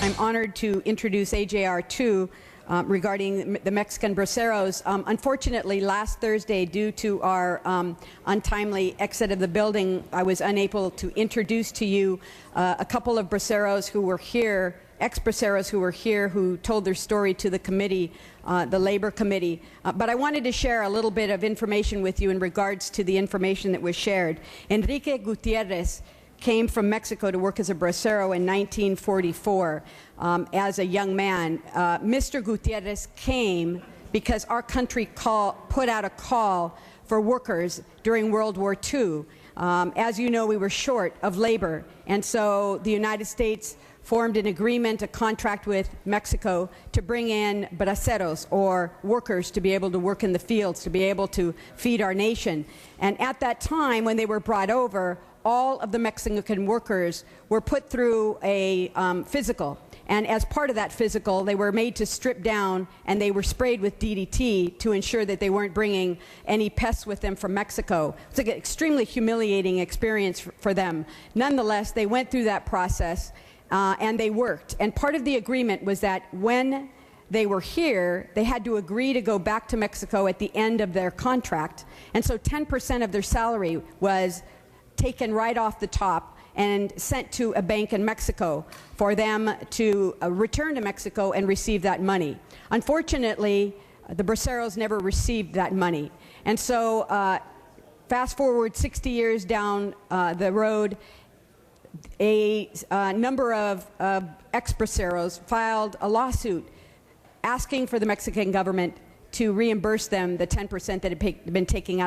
I'm honored to introduce AJR 2 regarding the Mexican braceros. Unfortunately, last Thursday, due to our untimely exit of the building, I was unable to introduce to you a couple of braceros who were here, ex-braceros who were here, who told their story to the committee, the Labor Committee. But I wanted to share a little bit of information with you in regards to the information that was shared. Enrique Gutierrez came from Mexico to work as a bracero in 1944 as a young man. Mr. Gutierrez came because our country put out a call for workers during World War II. As you know, we were short of labor, and so the United States formed an agreement, a contract with Mexico to bring in braceros, or workers, to be able to work in the fields, to be able to feed our nation. And at that time, when they were brought over, all of the Mexican workers were put through a physical. And as part of that physical, they were made to strip down, and they were sprayed with DDT to ensure that they weren't bringing any pests with them from Mexico. It's like an extremely humiliating experience for them. Nonetheless, they went through that process, and they worked. And part of the agreement was that when they were here, they had to agree to go back to Mexico at the end of their contract. And so 10% of their salary was taken right off the top and sent to a bank in Mexico for them to return to Mexico and receive that money. Unfortunately, the braceros never received that money. And so fast forward 60 years down the road, a number of ex-braceros filed a lawsuit asking for the Mexican government to reimburse them the 10% that had been taken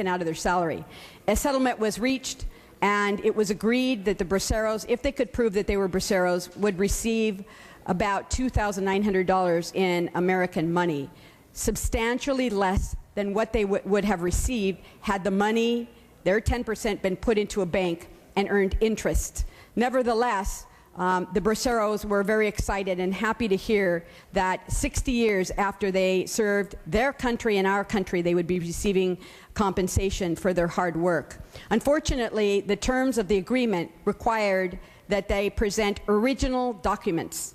out of their salary. A settlement was reached, and it was agreed that the braceros, if they could prove that they were braceros, would receive about $2,900 in American money, substantially less than what they would have received had the money, their 10%, been put into a bank and earned interest. Nevertheless, the braceros were very excited and happy to hear that 60 years after they served their country and our country, they would be receiving compensation for their hard work. Unfortunately, the terms of the agreement required that they present original documents,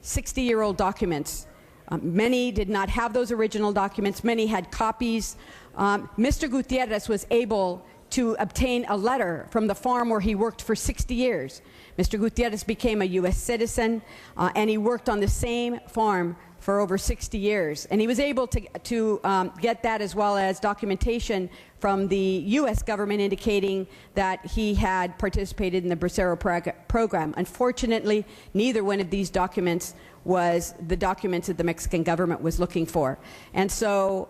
60-year-old documents. Many did not have those original documents. Many had copies. Mr. Gutierrez was able to obtain a letter from the farm where he worked for 60 years. Mr. Gutierrez became a U.S. citizen, and he worked on the same farm for over 60 years. And he was able to get that, as well as documentation from the U.S. government indicating that he had participated in the bracero program. Unfortunately, neither one of these documents was the documents that the Mexican government was looking for. And so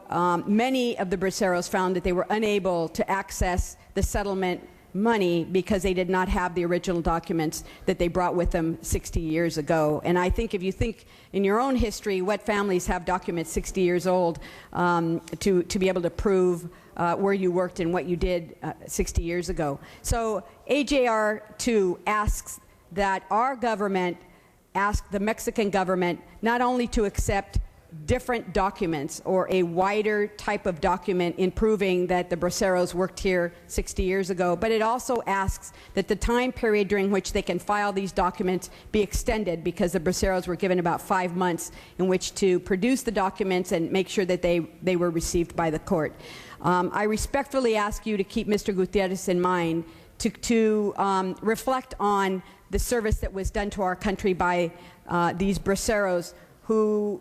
many of the braceros found that they were unable to access the settlement money because they did not have the original documents that they brought with them 60 years ago. And I think if you think in your own history, what families have documents 60 years old to be able to prove where you worked and what you did 60 years ago. So AJR 2 asks that our government ask the Mexican government not only to accept different documents or a wider type of document in proving that the braceros worked here 60 years ago, but it also asks that the time period during which they can file these documents be extended, because the braceros were given about 5 months in which to produce the documents and make sure that they were received by the court. I respectfully ask you to keep Mr. Gutierrez in mind, to reflect on the service that was done to our country by these braceros who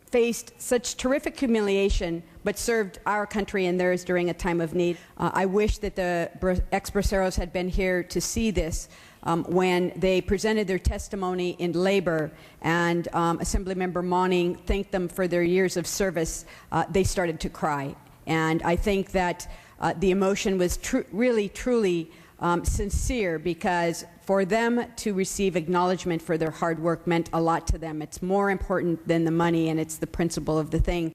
faced such terrific humiliation but served our country and theirs during a time of need. I wish that the ex-braceros had been here to see this when they presented their testimony in labor, and Assemblymember Monning thanked them for their years of service. They started to cry. And I think that the emotion was really, truly sincere, because for them to receive acknowledgement for their hard work meant a lot to them. It's more important than the money, and it's the principle of the thing.